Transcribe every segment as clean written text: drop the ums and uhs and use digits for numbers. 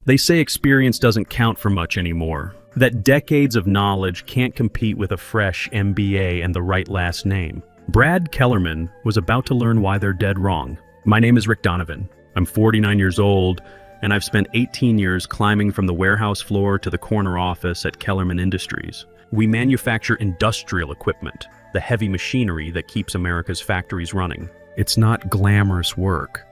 They say experience doesn't count for much anymore, that decades of knowledge can't compete with a fresh MBA and the right last name. Brad Kellerman was about to learn why they're dead wrong. My name is Rick Donovan. I'm 49 years old, and I've spent 18 years climbing from the warehouse floor to the corner office at Kellerman Industries. We manufacture industrial equipment, the heavy machinery that keeps America's factories running. It's not glamorous work,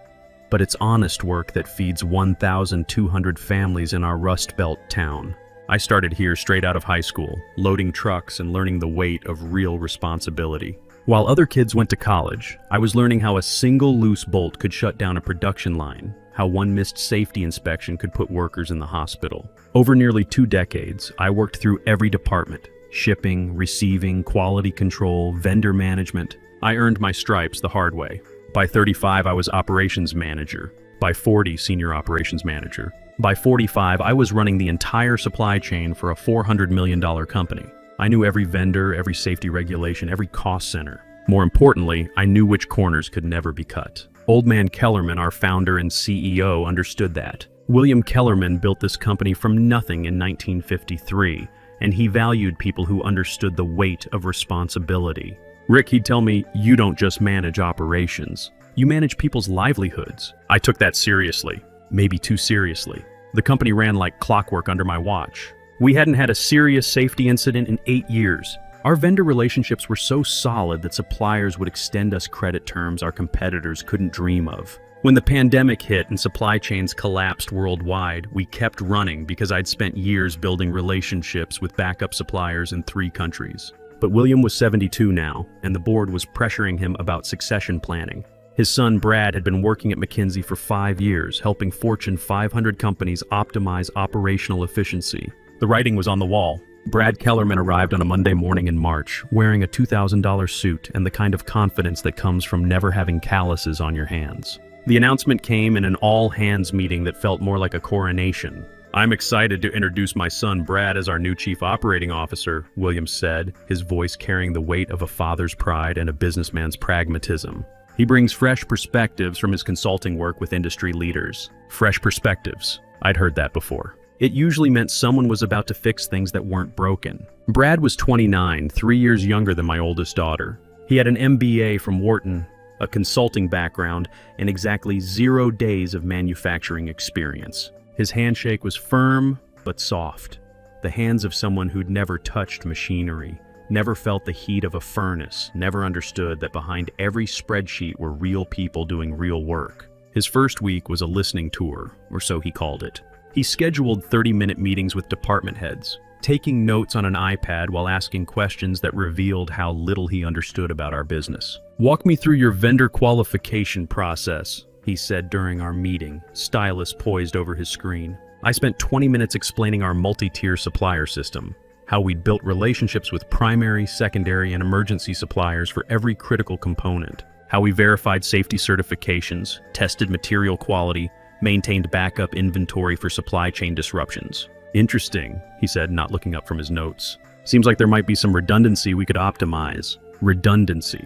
but it's honest work that feeds 1,200 families in our Rust Belt town. I started here straight out of high school, loading trucks and learning the weight of real responsibility. While other kids went to college, I was learning how a single loose bolt could shut down a production line, how one missed safety inspection could put workers in the hospital. Over nearly 2 decades, I worked through every department: shipping, receiving, quality control, vendor management. I earned my stripes the hard way. By 35, I was operations manager. By 40, senior operations manager. By 45, I was running the entire supply chain for a $400 million company. I knew every vendor, every safety regulation, every cost center. More importantly, I knew which corners could never be cut. Old Man Kellerman, our founder and CEO, understood that. William Kellerman built this company from nothing in 1953, and he valued people who understood the weight of responsibility. Rick, he'd tell me, you don't just manage operations. You manage people's livelihoods. I took that seriously, maybe too seriously. The company ran like clockwork under my watch. We hadn't had a serious safety incident in 8 years. Our vendor relationships were so solid that suppliers would extend us credit terms our competitors couldn't dream of. When the pandemic hit and supply chains collapsed worldwide, we kept running because I'd spent years building relationships with backup suppliers in 3 countries. But William was 72 now, and the board was pressuring him about succession planning. His son Brad had been working at McKinsey for 5 years, helping Fortune 500 companies optimize operational efficiency. The writing was on the wall. Brad Kellerman arrived on a Monday morning in March, wearing a $2,000 suit and the kind of confidence that comes from never having calluses on your hands. The announcement came in an all-hands meeting that felt more like a coronation. "I'm excited to introduce my son Brad as our new Chief Operating Officer," Williams said, his voice carrying the weight of a father's pride and a businessman's pragmatism. "He brings fresh perspectives from his consulting work with industry leaders." Fresh perspectives. I'd heard that before. It usually meant someone was about to fix things that weren't broken. Brad was 29, 3 years younger than my oldest daughter. He had an MBA from Wharton, a consulting background, and exactly 0 days of manufacturing experience. His handshake was firm, but soft. The hands of someone who'd never touched machinery, never felt the heat of a furnace, never understood that behind every spreadsheet were real people doing real work. His first week was a listening tour, or so he called it. He scheduled 30-minute meetings with department heads, taking notes on an iPad while asking questions that revealed how little he understood about our business. "Walk me through your vendor qualification process," he said during our meeting, stylus poised over his screen. I spent 20 minutes explaining our multi-tier supplier system, how we'd built relationships with primary, secondary, and emergency suppliers for every critical component, how we verified safety certifications, tested material quality, maintained backup inventory for supply chain disruptions. "Interesting," he said, not looking up from his notes. "Seems like there might be some redundancy we could optimize." Redundancy.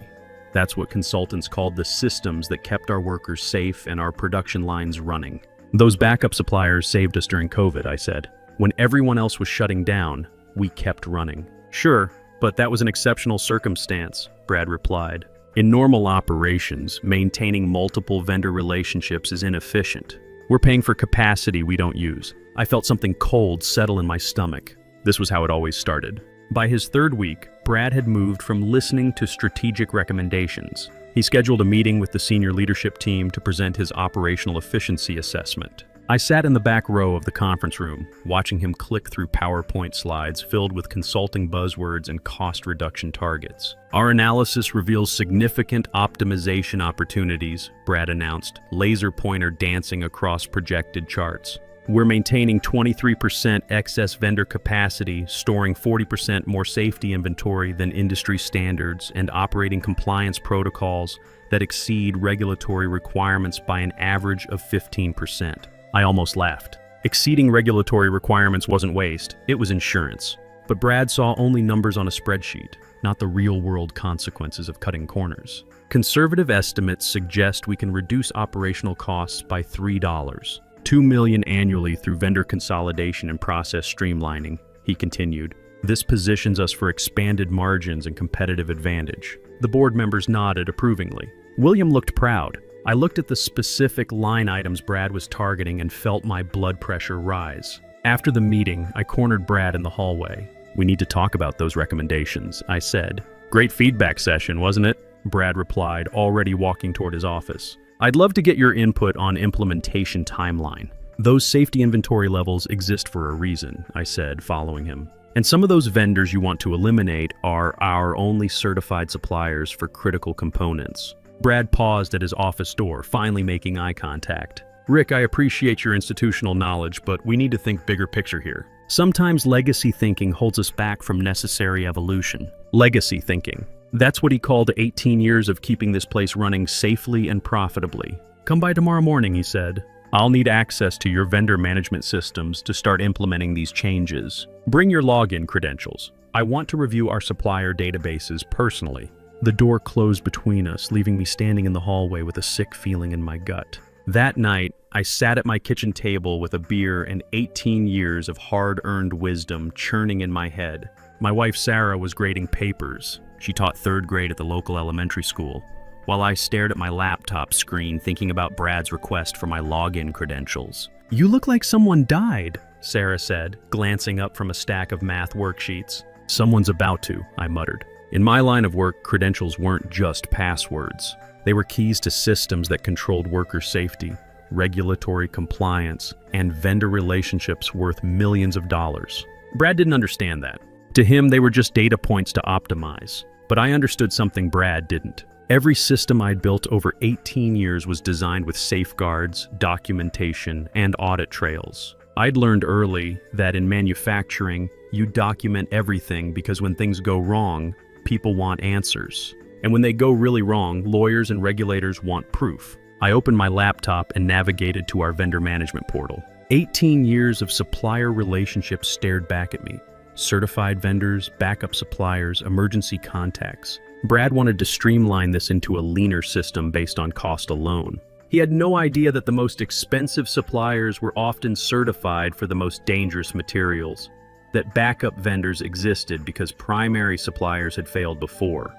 That's what consultants called the systems that kept our workers safe and our production lines running. "Those backup suppliers saved us during COVID," I said. "When everyone else was shutting down, we kept running." "Sure, but that was an exceptional circumstance," Brad replied. "In normal operations, maintaining multiple vendor relationships is inefficient. We're paying for capacity we don't use." I felt something cold settle in my stomach. This was how it always started. By his 3rd week, Brad had moved from listening to strategic recommendations. He scheduled a meeting with the senior leadership team to present his operational efficiency assessment. I sat in the back row of the conference room, watching him click through PowerPoint slides filled with consulting buzzwords and cost reduction targets. "Our analysis reveals significant optimization opportunities," Brad announced, laser pointer dancing across projected charts. "We're maintaining 23% excess vendor capacity, storing 40% more safety inventory than industry standards, and operating compliance protocols that exceed regulatory requirements by an average of 15%. I almost laughed. Exceeding regulatory requirements wasn't waste, it was insurance. But Brad saw only numbers on a spreadsheet, not the real-world consequences of cutting corners. "Conservative estimates suggest we can reduce operational costs by $3. $2 million annually through vendor consolidation and process streamlining, he continued. This positions us for expanded margins and competitive advantage. The board members nodded approvingly. William looked proud. I looked at the specific line items Brad was targeting and felt my blood pressure rise. After the meeting, I cornered Brad in the hallway. We need to talk about those recommendations, I said. Great feedback session, wasn't it? Brad replied, already walking toward his office. I'd love to get your input on implementation timeline. Those safety inventory levels exist for a reason, I said, following him. And some of those vendors you want to eliminate are our only certified suppliers for critical components. Brad paused at his office door, finally making eye contact. Rick, I appreciate your institutional knowledge, but we need to think bigger picture here. Sometimes legacy thinking holds us back from necessary evolution. Legacy thinking. That's what he called 18 years of keeping this place running safely and profitably. Come by tomorrow morning, he said. I'll need access to your vendor management systems to start implementing these changes. Bring your login credentials. I want to review our supplier databases personally. The door closed between us, leaving me standing in the hallway with a sick feeling in my gut. That night, I sat at my kitchen table with a beer and 18 years of hard-earned wisdom churning in my head. My wife Sarah was grading papers. She taught 3rd grade at the local elementary school, while I stared at my laptop screen thinking about Brad's request for my login credentials. You look like someone died, Sarah said, glancing up from a stack of math worksheets. Someone's about to, I muttered. In my line of work, credentials weren't just passwords. They were keys to systems that controlled worker safety, regulatory compliance, and vendor relationships worth millions of dollars. Brad didn't understand that. To him, they were just data points to optimize. But I understood something Brad didn't. Every system I'd built over 18 years was designed with safeguards, documentation, and audit trails. I'd learned early that in manufacturing, you document everything because when things go wrong, people want answers. And when they go really wrong, lawyers and regulators want proof. I opened my laptop and navigated to our vendor management portal. 18 years of supplier relationships stared back at me. Certified vendors, backup suppliers, emergency contacts. Brad wanted to streamline this into a leaner system based on cost alone. He had no idea that the most expensive suppliers were often certified for the most dangerous materials, that backup vendors existed because primary suppliers had failed before,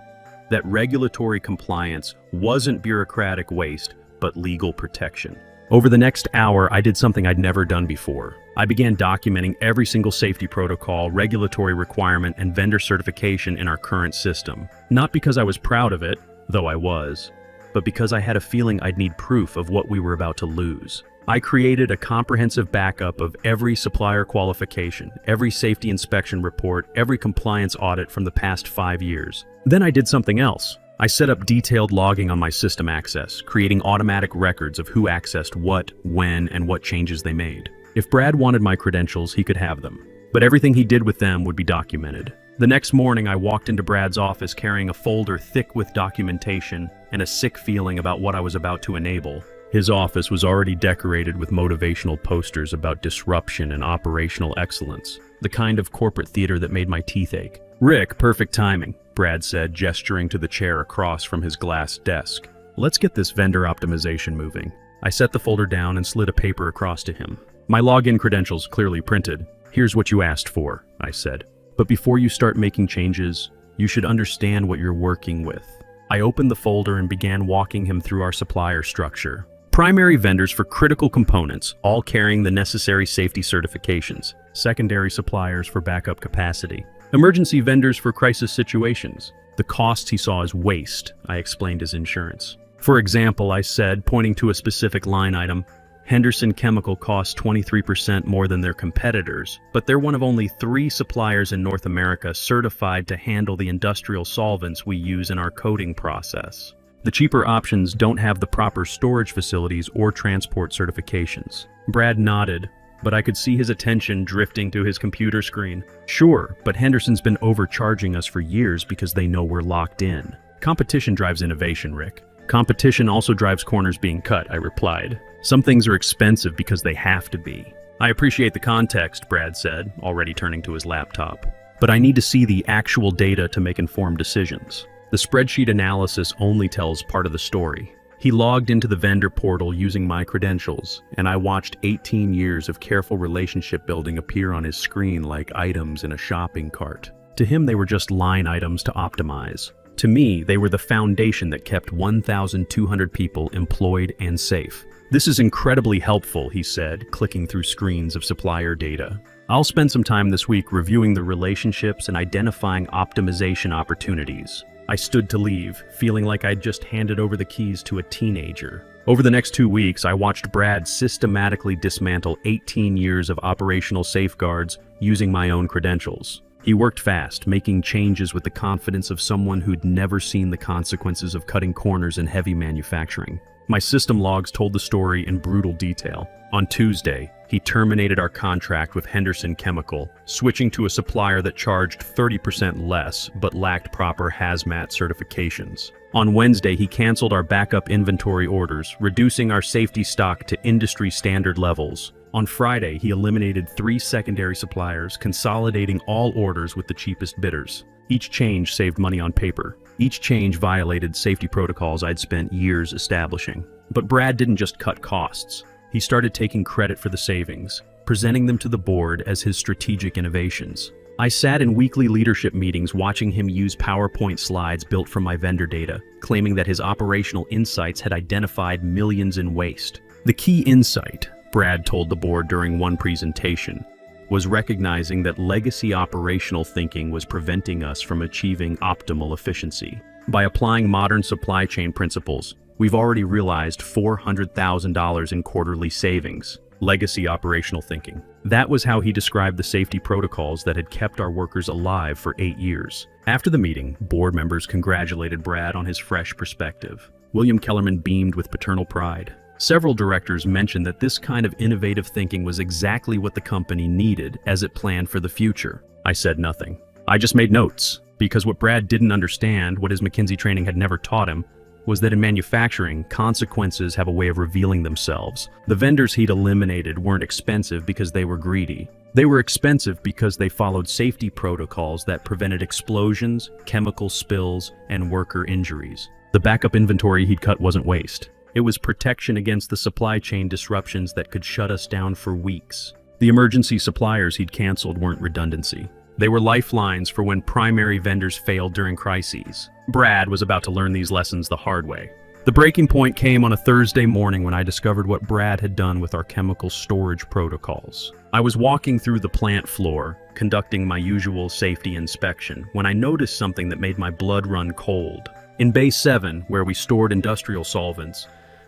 that regulatory compliance wasn't bureaucratic waste, but legal protection. Over the next hour, I did something I'd never done before. I began documenting every single safety protocol, regulatory requirement, and vendor certification in our current system. Not because I was proud of it, though I was, but because I had a feeling I'd need proof of what we were about to lose. I created a comprehensive backup of every supplier qualification, every safety inspection report, every compliance audit from the past 5 years. Then I did something else. I set up detailed logging on my system access, creating automatic records of who accessed what, when, and what changes they made. If Brad wanted my credentials, he could have them, but everything he did with them would be documented. The next morning, I walked into Brad's office carrying a folder thick with documentation and a sick feeling about what I was about to enable. His office was already decorated with motivational posters about disruption and operational excellence, the kind of corporate theater that made my teeth ache. Rick, perfect timing, Brad said, gesturing to the chair across from his glass desk. Let's get this vendor optimization moving. I set the folder down and slid a paper across to him. My login credentials clearly printed. Here's what you asked for, I said. But before you start making changes, you should understand what you're working with. I opened the folder and began walking him through our supplier structure. Primary vendors for critical components, all carrying the necessary safety certifications. Secondary suppliers for backup capacity. Emergency vendors for crisis situations. The costs he saw as waste, I explained as insurance. For example, I said, pointing to a specific line item, Henderson Chemical costs 23% more than their competitors, but they're one of only 3 suppliers in North America certified to handle the industrial solvents we use in our coating process. The cheaper options don't have the proper storage facilities or transport certifications. Brad nodded, but I could see his attention drifting to his computer screen. Sure, but Henderson's been overcharging us for years because they know we're locked in. Competition drives innovation, Rick. Competition also drives corners being cut, I replied. Some things are expensive because they have to be. I appreciate the context, Brad said, already turning to his laptop. But I need to see the actual data to make informed decisions. The spreadsheet analysis only tells part of the story. He logged into the vendor portal using my credentials, and I watched 18 years of careful relationship building appear on his screen like items in a shopping cart. To him, they were just line items to optimize. To me, they were the foundation that kept 1,200 people employed and safe. "This is incredibly helpful," he said, clicking through screens of supplier data. "I'll spend some time this week reviewing the relationships and identifying optimization opportunities." I stood to leave, feeling like I'd just handed over the keys to a teenager. Over the next 2 weeks, I watched Brad systematically dismantle 18 years of operational safeguards using my own credentials. He worked fast, making changes with the confidence of someone who'd never seen the consequences of cutting corners in heavy manufacturing. My system logs told the story in brutal detail. On Tuesday, he terminated our contract with Henderson Chemical, switching to a supplier that charged 30% less but lacked proper hazmat certifications. On Wednesday, he canceled our backup inventory orders, reducing our safety stock to industry standard levels. On Friday, he eliminated 3 secondary suppliers, consolidating all orders with the cheapest bidders. Each change saved money on paper. Each change violated safety protocols I'd spent years establishing. But Brad didn't just cut costs. He started taking credit for the savings, presenting them to the board as his strategic innovations. I sat in weekly leadership meetings watching him use PowerPoint slides built from my vendor data, claiming that his operational insights had identified millions in waste. The key insight, Brad told the board during one presentation, was recognizing that legacy operational thinking was preventing us from achieving optimal efficiency. By applying modern supply chain principles, we've already realized $400,000 in quarterly savings. Legacy operational thinking. That was how he described the safety protocols that had kept our workers alive for 8 years. After the meeting, board members congratulated Brad on his fresh perspective. William Kellerman beamed with paternal pride. Several directors mentioned that this kind of innovative thinking was exactly what the company needed as it planned for the future. I said nothing. I just made notes, because what Brad didn't understand, what his McKinsey training had never taught him, was that in manufacturing, consequences have a way of revealing themselves. The vendors he'd eliminated weren't expensive because they were greedy. They were expensive because they followed safety protocols that prevented explosions, chemical spills, and worker injuries. The backup inventory he'd cut wasn't waste. It was protection against the supply chain disruptions that could shut us down for weeks. The emergency suppliers he'd canceled weren't redundancy. They were lifelines for when primary vendors failed during crises. Brad was about to learn these lessons the hard way. The breaking point came on a Thursday morning when I discovered what Brad had done with our chemical storage protocols. I was walking through the plant floor, conducting my usual safety inspection, when I noticed something that made my blood run cold. In Bay 7, where we stored industrial solvents,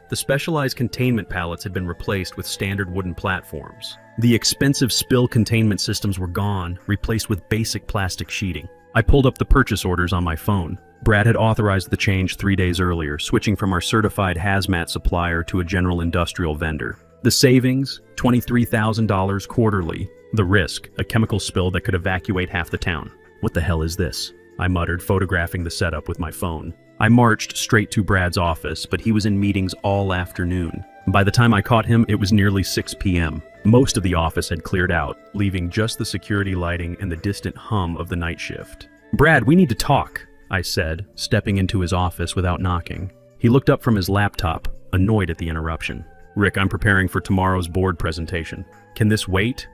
the specialized containment pallets had been replaced with standard wooden platforms. The expensive spill containment systems were gone, replaced with basic plastic sheeting. I pulled up the purchase orders on my phone. Brad had authorized the change 3 days earlier, switching from our certified hazmat supplier to a general industrial vendor. The savings, $23,000 quarterly. The risk, a chemical spill that could evacuate half the town. What the hell is this? I muttered, photographing the setup with my phone. I marched straight to Brad's office, but he was in meetings all afternoon. By the time I caught him, it was nearly 6 p.m. Most of the office had cleared out, leaving just the security lighting and the distant hum of the night shift. "Brad, we need to talk," I said, stepping into his office without knocking. He looked up from his laptop, annoyed at the interruption. "Rick, I'm preparing for tomorrow's board presentation. Can this wait?"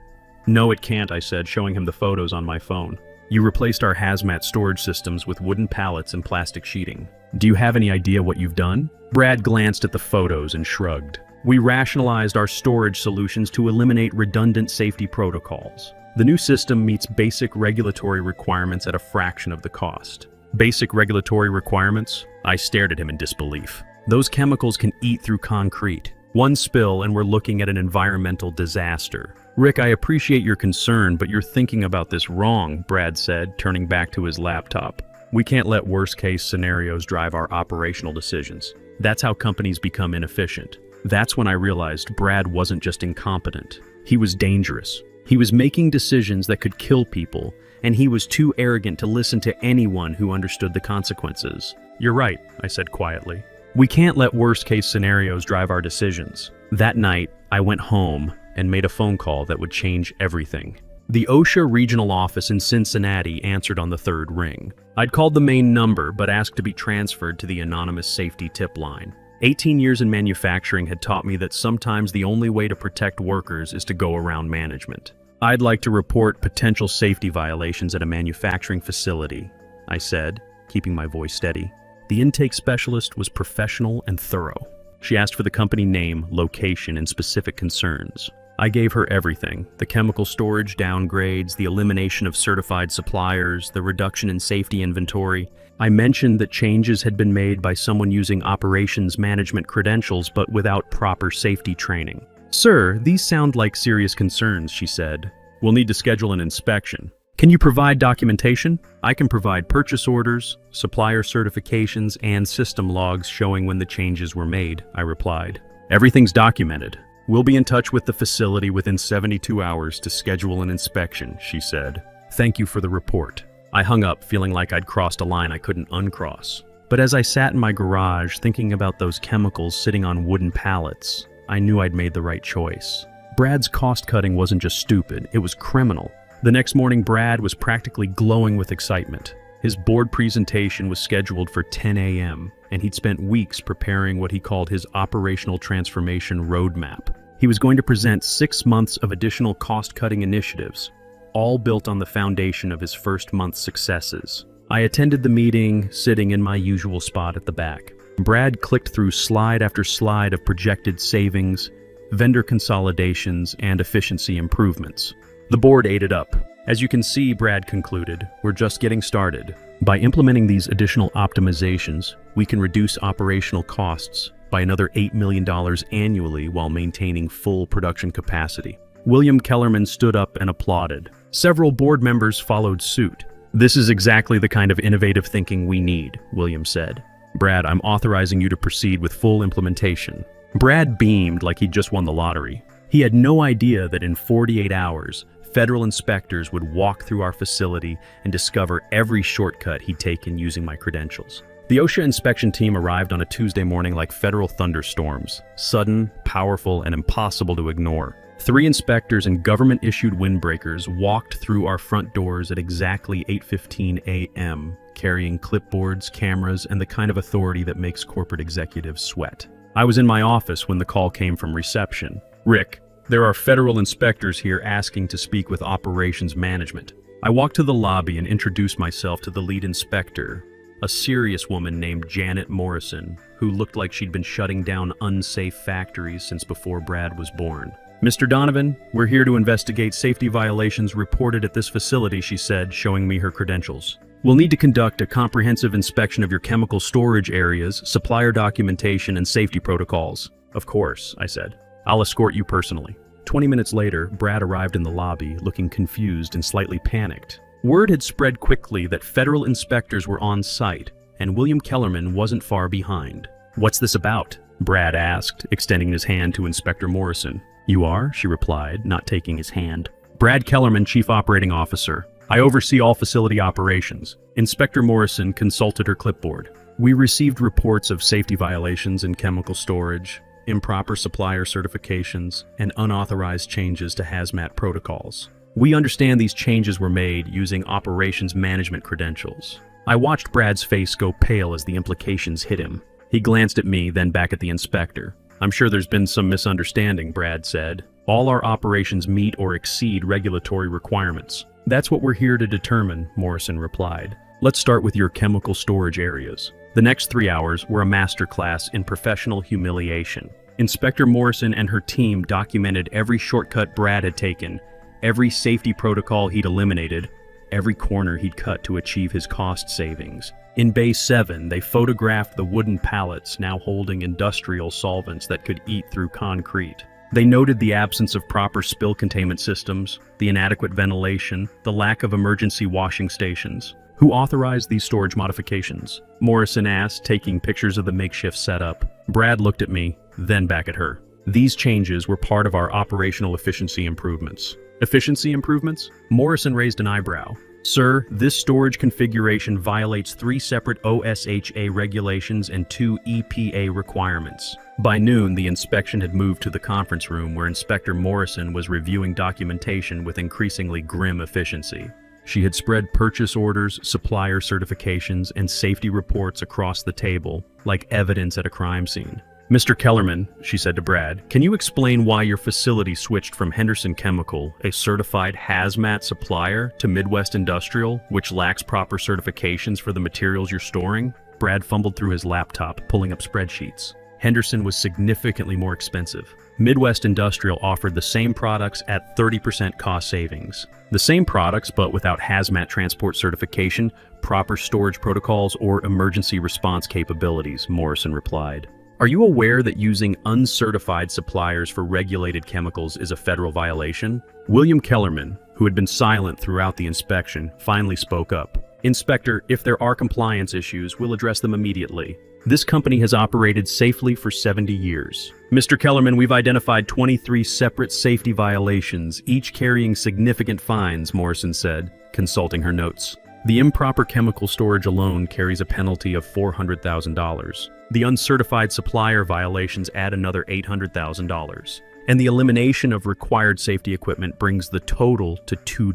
"No, it can't," I said, showing him the photos on my phone. "You replaced our hazmat storage systems with wooden pallets and plastic sheeting. Do you have any idea what you've done?" Brad glanced at the photos and shrugged. "We rationalized our storage solutions to eliminate redundant safety protocols. The new system meets basic regulatory requirements at a fraction of the cost." "Basic regulatory requirements?" I stared at him in disbelief. "Those chemicals can eat through concrete. One spill and we're looking at an environmental disaster." "Rick, I appreciate your concern, but you're thinking about this wrong," Brad said, turning back to his laptop. "We can't let worst-case scenarios drive our operational decisions. That's how companies become inefficient." That's when I realized Brad wasn't just incompetent. He was dangerous. He was making decisions that could kill people, and he was too arrogant to listen to anyone who understood the consequences. "You're right," I said quietly. "We can't let worst-case scenarios drive our decisions." That night, I went home and made a phone call that would change everything. The OSHA regional office in Cincinnati answered on the third ring. I'd called the main number but asked to be transferred to the anonymous safety tip line. 18 years in manufacturing had taught me that sometimes the only way to protect workers is to go around management. I'd like to report potential safety violations at a manufacturing facility, I said, keeping my voice steady. The intake specialist was professional and thorough. She asked for the company name, location, and specific concerns. I gave her everything: the chemical storage downgrades, the elimination of certified suppliers, the reduction in safety inventory. I mentioned that changes had been made by someone using operations management credentials but without proper safety training. "Sir, these sound like serious concerns," she said. "We'll need to schedule an inspection. Can you provide documentation?" "I can provide purchase orders, supplier certifications, and system logs showing when the changes were made," I replied. "Everything's documented. We'll be in touch with the facility within 72 hours to schedule an inspection," she said. "Thank you for the report." I hung up, feeling like I'd crossed a line I couldn't uncross. But as I sat in my garage thinking about those chemicals sitting on wooden pallets, I knew I'd made the right choice. Brad's cost-cutting wasn't just stupid, it was criminal. The next morning, Brad was practically glowing with excitement. His board presentation was scheduled for 10 a.m., and he'd spent weeks preparing what he called his operational transformation roadmap. He was going to present 6 months of additional cost-cutting initiatives, all built on the foundation of his first month's successes. I attended the meeting, sitting in my usual spot at the back. Brad clicked through slide after slide of projected savings, vendor consolidations, and efficiency improvements. The board ate it up. "As you can see," Brad concluded, "we're just getting started. By implementing these additional optimizations, we can reduce operational costs by another $8 million annually while maintaining full production capacity." William Kellerman stood up and applauded. Several board members followed suit. "This is exactly the kind of innovative thinking we need," William said. "Brad, I'm authorizing you to proceed with full implementation." Brad beamed like he'd just won the lottery. He had no idea that in 48 hours, federal inspectors would walk through our facility and discover every shortcut he'd taken using my credentials. The OSHA inspection team arrived on a Tuesday morning like federal thunderstorms, sudden, powerful, and impossible to ignore. 3 inspectors in government-issued windbreakers walked through our front doors at exactly 8:15 a.m., carrying clipboards, cameras, and the kind of authority that makes corporate executives sweat. I was in my office when the call came from reception. "Rick, there are federal inspectors here asking to speak with operations management." I walked to the lobby and introduced myself to the lead inspector, a serious woman named Janet Morrison, who looked like she'd been shutting down unsafe factories since before Brad was born. "Mr. Donovan, we're here to investigate safety violations reported at this facility," she said, showing me her credentials. "We'll need to conduct a comprehensive inspection of your chemical storage areas, supplier documentation, and safety protocols." "Of course," I said. "I'll escort you personally." 20 minutes later, Brad arrived in the lobby, looking confused and slightly panicked. Word had spread quickly that federal inspectors were on site, and William Kellerman wasn't far behind. "What's this about?" Brad asked, extending his hand to Inspector Morrison. "You are?" she replied, not taking his hand. "Brad Kellerman, Chief Operating Officer. I oversee all facility operations." Inspector Morrison consulted her clipboard. "We received reports of safety violations in chemical storage, improper supplier certifications, and unauthorized changes to hazmat protocols. We understand these changes were made using operations management credentials." I watched Brad's face go pale as the implications hit him. He glanced at me, then back at the inspector. "I'm sure there's been some misunderstanding," Brad said. "All our operations meet or exceed regulatory requirements." "That's what we're here to determine," Morrison replied. "Let's start with your chemical storage areas." The next 3 hours were a masterclass in professional humiliation. Inspector Morrison and her team documented every shortcut Brad had taken, every safety protocol he'd eliminated, every corner he'd cut to achieve his cost savings. In Bay 7, they photographed the wooden pallets now holding industrial solvents that could eat through concrete. They noted the absence of proper spill containment systems, the inadequate ventilation, the lack of emergency washing stations. "Who authorized these storage modifications?" Morrison asked, taking pictures of the makeshift setup. Brad looked at me, then back at her. "These changes were part of our operational efficiency improvements." "Efficiency improvements?" Morrison raised an eyebrow. "Sir, this storage configuration violates 3 separate OSHA regulations and 2 EPA requirements." By noon, the inspection had moved to the conference room where Inspector Morrison was reviewing documentation with increasingly grim efficiency. She had spread purchase orders, supplier certifications, and safety reports across the table, like evidence at a crime scene. Mr. Kellerman, she said to Brad, can you explain why your facility switched from Henderson Chemical, a certified hazmat supplier, to Midwest Industrial, which lacks proper certifications for the materials you're storing? Brad fumbled through his laptop, pulling up spreadsheets. Henderson was significantly more expensive. Midwest Industrial offered the same products at 30% cost savings. The same products, but without hazmat transport certification, proper storage protocols, or emergency response capabilities, Morrison replied. Are you aware that using uncertified suppliers for regulated chemicals is a federal violation? William Kellerman, who had been silent throughout the inspection, finally spoke up. Inspector, if there are compliance issues, we'll address them immediately. This company has operated safely for 70 years. Mr. Kellerman, we've identified 23 separate safety violations, each carrying significant fines, Morrison said, consulting her notes. The improper chemical storage alone carries a penalty of $400,000. The uncertified supplier violations add another $800,000. And the elimination of required safety equipment brings the total to $2.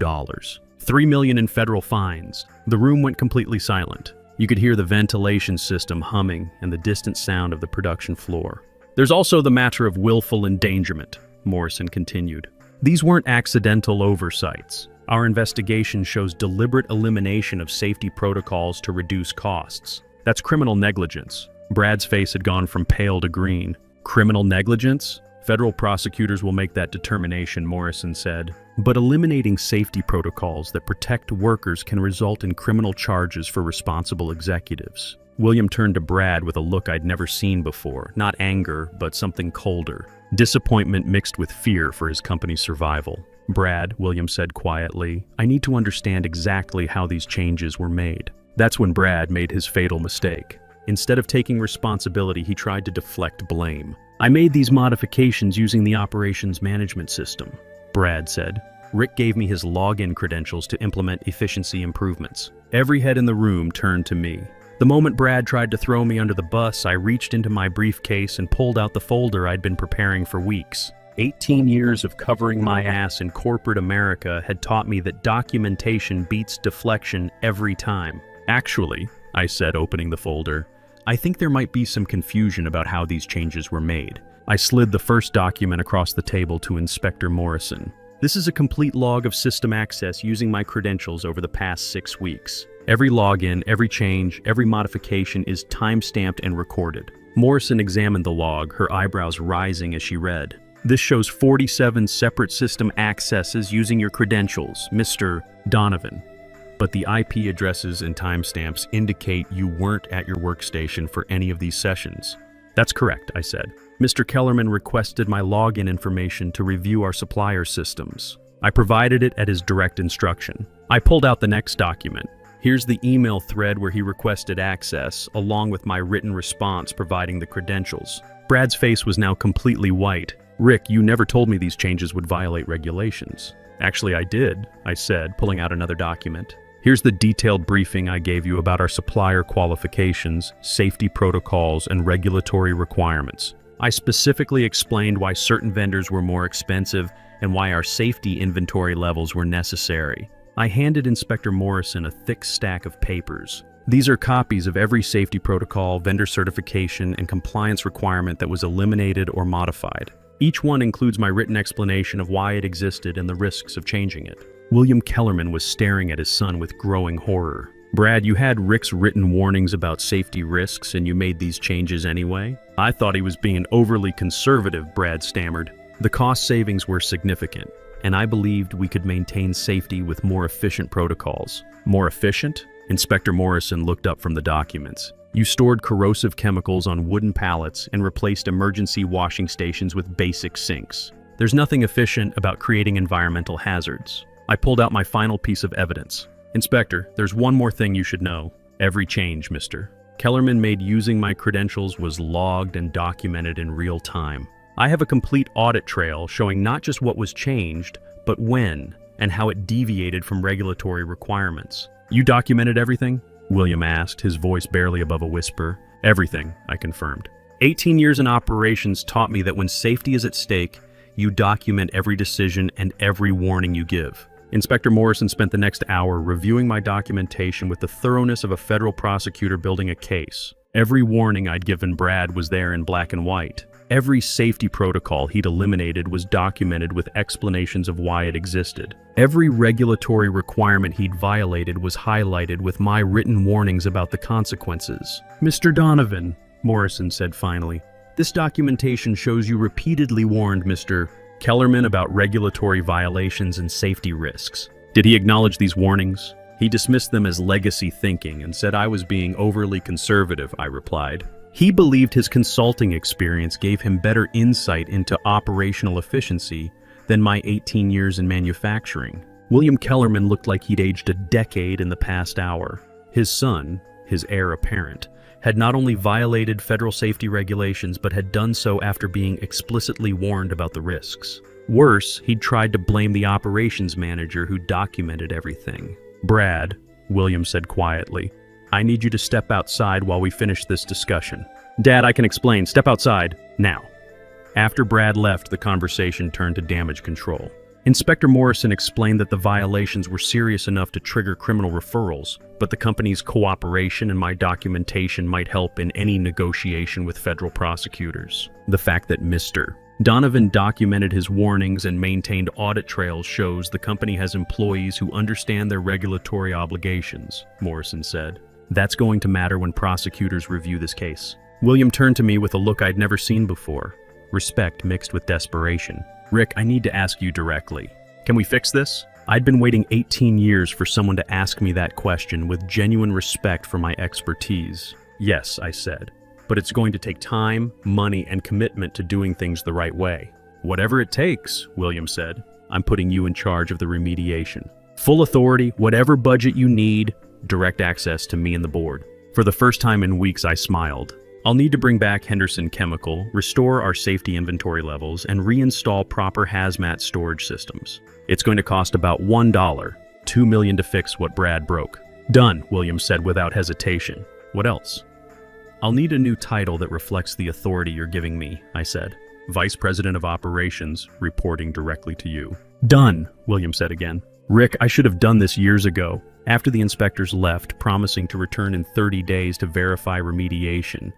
$3 million in federal fines. The room went completely silent. You could hear the ventilation system humming and the distant sound of the production floor. There's also the matter of willful endangerment, Morrison continued. These weren't accidental oversights. Our investigation shows deliberate elimination of safety protocols to reduce costs. That's criminal negligence. Brad's face had gone from pale to green. Criminal negligence? Federal prosecutors will make that determination, Morrison said. But eliminating safety protocols that protect workers can result in criminal charges for responsible executives. William turned to Brad with a look I'd never seen before, not anger, but something colder. Disappointment mixed with fear for his company's survival. Brad, William said quietly, I need to understand exactly how these changes were made. That's when Brad made his fatal mistake. Instead of taking responsibility, he tried to deflect blame. I made these modifications using the operations management system, Brad said. Rick gave me his login credentials to implement efficiency improvements. Every head in the room turned to me. The moment Brad tried to throw me under the bus, I reached into my briefcase and pulled out the folder I'd been preparing for weeks. 18 years of covering my ass in corporate America had taught me that documentation beats deflection every time. Actually, I said, opening the folder, I think there might be some confusion about how these changes were made. I slid the first document across the table to Inspector Morrison. This is a complete log of system access using my credentials over the past 6 weeks. Every login, every change, every modification is time-stamped and recorded. Morrison examined the log, her eyebrows rising as she read. This shows 47 separate system accesses using your credentials, Mr. Donovan. But the IP addresses and timestamps indicate you weren't at your workstation for any of these sessions. That's correct, I said. Mr. Kellerman requested my login information to review our supplier systems. I provided it at his direct instruction. I pulled out the next document. Here's the email thread where he requested access, along with my written response providing the credentials. Brad's face was now completely white. Rick, you never told me these changes would violate regulations. Actually, I did, I said, pulling out another document. Here's the detailed briefing I gave you about our supplier qualifications, safety protocols, and regulatory requirements. I specifically explained why certain vendors were more expensive and why our safety inventory levels were necessary. I handed Inspector Morrison a thick stack of papers. These are copies of every safety protocol, vendor certification, and compliance requirement that was eliminated or modified. Each one includes my written explanation of why it existed and the risks of changing it. William Kellerman was staring at his son with growing horror. Brad, you had Rick's written warnings about safety risks and you made these changes anyway? I thought he was being overly conservative, Brad stammered. The cost savings were significant, and I believed we could maintain safety with more efficient protocols. More efficient? Inspector Morrison looked up from the documents. You stored corrosive chemicals on wooden pallets and replaced emergency washing stations with basic sinks. There's nothing efficient about creating environmental hazards. I pulled out my final piece of evidence. Inspector, there's one more thing you should know. Every change, Mr. Kellerman made using my credentials was logged and documented in real time. I have a complete audit trail showing not just what was changed, but when and how it deviated from regulatory requirements. You documented everything? William asked, his voice barely above a whisper. Everything, I confirmed. 18 years in operations taught me that when safety is at stake, you document every decision and every warning you give. Inspector Morrison spent the next hour reviewing my documentation with the thoroughness of a federal prosecutor building a case. Every warning I'd given Brad was there in black and white. Every safety protocol he'd eliminated was documented with explanations of why it existed. Every regulatory requirement he'd violated was highlighted with my written warnings about the consequences. "Mr. Donovan," Morrison said finally, "this documentation shows you repeatedly warned Mr. Kellerman about regulatory violations and safety risks. Did he acknowledge these warnings?" "He dismissed them as legacy thinking and said I was being overly conservative," I replied. "He believed his consulting experience gave him better insight into operational efficiency than my 18 years in manufacturing." William Kellerman looked like he'd aged a decade in the past hour. His son, his heir apparent, had not only violated federal safety regulations but had done so after being explicitly warned about the risks. Worse, he'd tried to blame the operations manager who documented everything. "Brad," William said quietly, "I need you to step outside while we finish this discussion." "Dad, I can explain. Step outside, now." After Brad left, the conversation turned to damage control. Inspector Morrison explained that the violations were serious enough to trigger criminal referrals, but the company's cooperation and my documentation might help in any negotiation with federal prosecutors. The fact that Mr. Donovan documented his warnings and maintained audit trails shows the company has employees who understand their regulatory obligations, Morrison said. That's going to matter when prosecutors review this case. William turned to me with a look I'd never seen before, respect mixed with desperation. "Rick, I need to ask you directly. Can we fix this?" I'd been waiting 18 years for someone to ask me that question with genuine respect for my expertise. "Yes," I said, "but it's going to take time, money, and commitment to doing things the right way." "Whatever it takes," William said. "I'm putting you in charge of the remediation. Full authority, whatever budget you need, direct access to me and the board." For the first time in weeks, I smiled. "I'll need to bring back Henderson Chemical, restore our safety inventory levels, and reinstall proper hazmat storage systems. It's going to cost about $1, $2 million to fix what Brad broke." "Done," William said without hesitation. "What else?" "I'll need a new title that reflects the authority you're giving me," I said. "Vice President of Operations, reporting directly to you." "Done," William said again. "Rick, I should have done this years ago." After the inspectors left, promising to return in 30 days to verify remediation,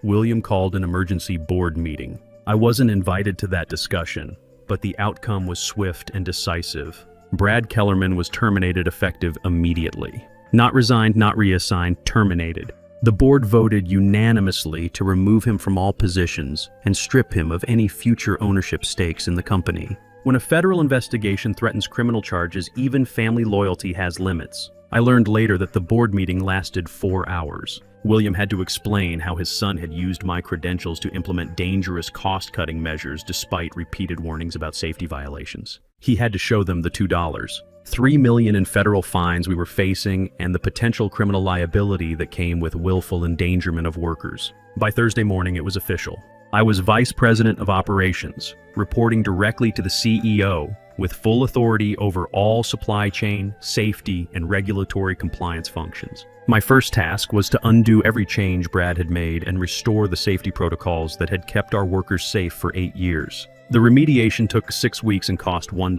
William called an emergency board meeting. I wasn't invited to that discussion, but the outcome was swift and decisive. Brad Kellerman was terminated effective immediately. Not resigned, not reassigned, terminated. The board voted unanimously to remove him from all positions and strip him of any future ownership stakes in the company. When a federal investigation threatens criminal charges, even family loyalty has limits. I learned later that the board meeting lasted 4 hours. William had to explain how his son had used my credentials to implement dangerous cost-cutting measures despite repeated warnings about safety violations. He had to show them the $2, $3 million in federal fines we were facing, and the potential criminal liability that came with willful endangerment of workers. By Thursday morning, it was official. I was Vice President of Operations, reporting directly to the CEO, with full authority over all supply chain, safety, and regulatory compliance functions. My first task was to undo every change Brad had made and restore the safety protocols that had kept our workers safe for 8 years. The remediation took 6 weeks and cost $1.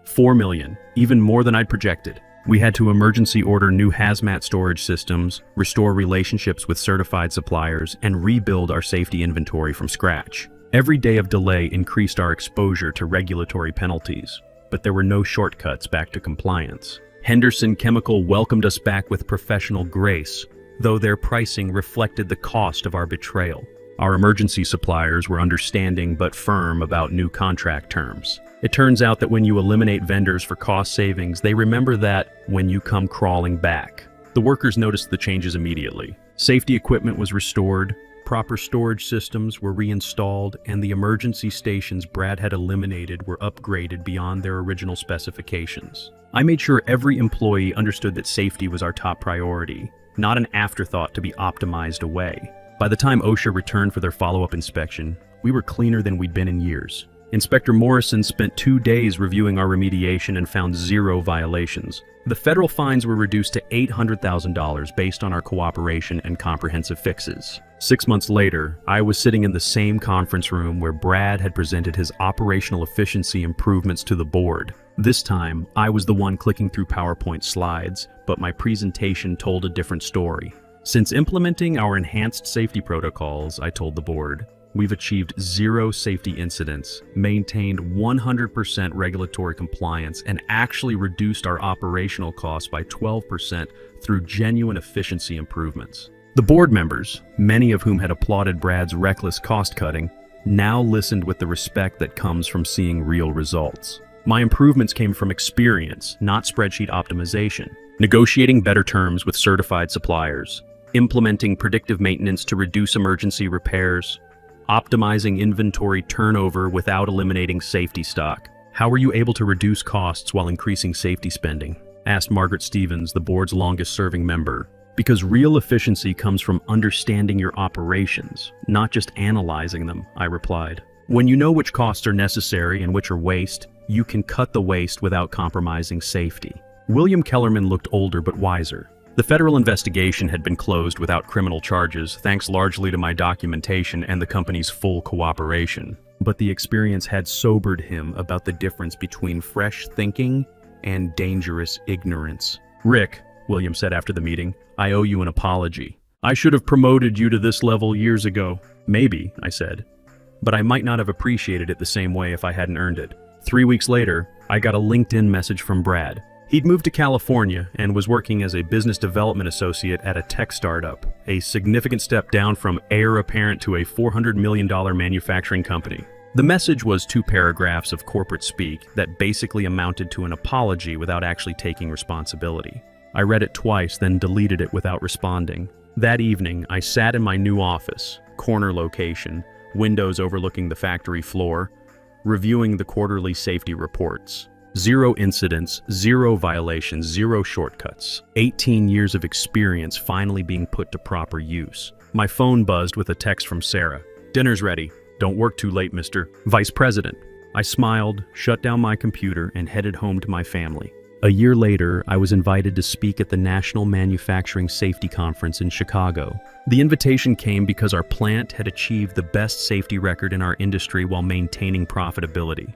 $4 million, even more than I'd projected. We had to emergency order new hazmat storage systems, restore relationships with certified suppliers, and rebuild our safety inventory from scratch. Every day of delay increased our exposure to regulatory penalties, but there were no shortcuts back to compliance. Henderson Chemical welcomed us back with professional grace, though their pricing reflected the cost of our betrayal. Our emergency suppliers were understanding but firm about new contract terms. It turns out that when you eliminate vendors for cost savings, they remember that when you come crawling back. The workers noticed the changes immediately. Safety equipment was restored, proper storage systems were reinstalled, and the emergency stations Brad had eliminated were upgraded beyond their original specifications. I made sure every employee understood that safety was our top priority, not an afterthought to be optimized away. By the time OSHA returned for their follow-up inspection, we were cleaner than we'd been in years. Inspector Morrison spent 2 days reviewing our remediation and found 0 violations. The federal fines were reduced to $800,000 based on our cooperation and comprehensive fixes. 6 months later, I was sitting in the same conference room where Brad had presented his operational efficiency improvements to the board. This time, I was the one clicking through PowerPoint slides, but my presentation told a different story. Since implementing our enhanced safety protocols, I told the board, we've achieved 0 safety incidents, maintained 100% regulatory compliance, and actually reduced our operational costs by 12% through genuine efficiency improvements. The board members, many of whom had applauded Brad's reckless cost-cutting, now listened with the respect that comes from seeing real results. My improvements came from experience, not spreadsheet optimization. Negotiating better terms with certified suppliers, implementing predictive maintenance to reduce emergency repairs, optimizing inventory turnover without eliminating safety stock. How were you able to reduce costs while increasing safety spending? Asked Margaret Stevens, the board's longest-serving member. Because real efficiency comes from understanding your operations, not just analyzing them, I replied. When you know which costs are necessary and which are waste, you can cut the waste without compromising safety. William Kellerman looked older but wiser. The federal investigation had been closed without criminal charges, thanks largely to my documentation and the company's full cooperation. But the experience had sobered him about the difference between fresh thinking and dangerous ignorance. Rick, William said after the meeting, I owe you an apology. I should have promoted you to this level years ago. Maybe, I said. But I might not have appreciated it the same way if I hadn't earned it. 3 weeks later, I got a LinkedIn message from Brad. He'd moved to California and was working as a business development associate at a tech startup, a significant step down from heir apparent to a $400 million manufacturing company. The message was 2 paragraphs of corporate speak that basically amounted to an apology without actually taking responsibility. I read it twice, then deleted it without responding. That evening, I sat in my new office, corner location, windows overlooking the factory floor, reviewing the quarterly safety reports. 0 incidents, 0 violations, 0 shortcuts. 18 years of experience finally being put to proper use. My phone buzzed with a text from Sarah. Dinner's ready. Don't work too late, Mr. Vice President. I smiled, shut down my computer, and headed home to my family. A year later, I was invited to speak at the National Manufacturing Safety Conference in Chicago. The invitation came because our plant had achieved the best safety record in our industry while maintaining profitability,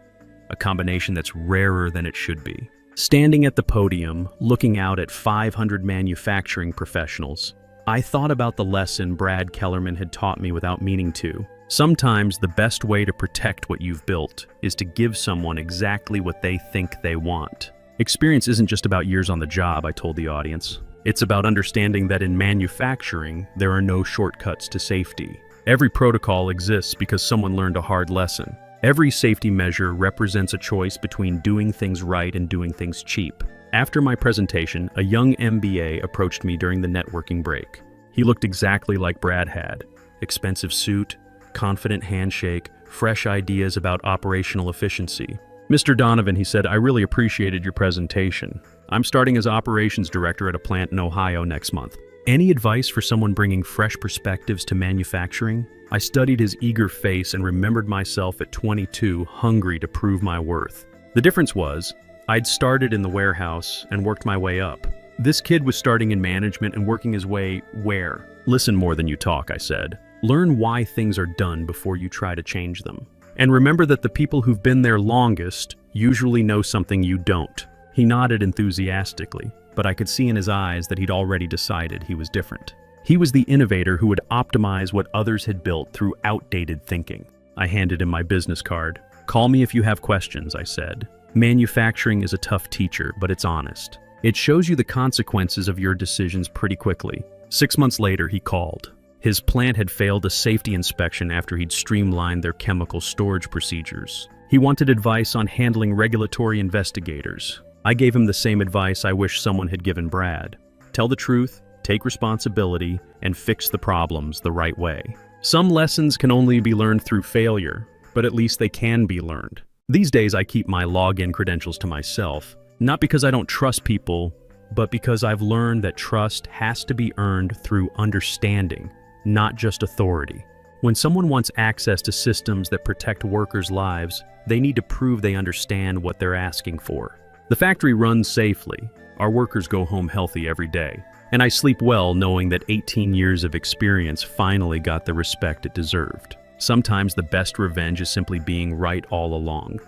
a combination that's rarer than it should be. Standing at the podium, looking out at 500 manufacturing professionals, I thought about the lesson Brad Kellerman had taught me without meaning to. Sometimes the best way to protect what you've built is to give someone exactly what they think they want. Experience isn't just about years on the job, I told the audience. It's about understanding that in manufacturing, there are no shortcuts to safety. Every protocol exists because someone learned a hard lesson. Every safety measure represents a choice between doing things right and doing things cheap. After my presentation, a young MBA approached me during the networking break. He looked exactly like Brad had. Expensive suit, confident handshake, fresh ideas about operational efficiency. Mr. Donovan, he said, I really appreciated your presentation. I'm starting as operations director at a plant in Ohio next month. Any advice for someone bringing fresh perspectives to manufacturing? I studied his eager face and remembered myself at 22, hungry to prove my worth. The difference was, I'd started in the warehouse and worked my way up. This kid was starting in management and working his way where? Listen more than you talk, I said. Learn why things are done before you try to change them. And remember that the people who've been there longest usually know something you don't. He nodded enthusiastically, but I could see in his eyes that he'd already decided he was different. He was the innovator who would optimize what others had built through outdated thinking. I handed him my business card. Call me if you have questions, I said. Manufacturing is a tough teacher, but it's honest. It shows you the consequences of your decisions pretty quickly. 6 months later, he called. His plant had failed a safety inspection after he'd streamlined their chemical storage procedures. He wanted advice on handling regulatory investigators. I gave him the same advice I wish someone had given Brad. Tell the truth, take responsibility, and fix the problems the right way. Some lessons can only be learned through failure, but at least they can be learned. These days I keep my login credentials to myself, not because I don't trust people, but because I've learned that trust has to be earned through understanding, not just authority. When someone wants access to systems that protect workers' lives, they need to prove they understand what they're asking for. The factory runs safely. Our workers go home healthy every day. And I sleep well knowing that 18 years of experience finally got the respect it deserved. Sometimes the best revenge is simply being right all along.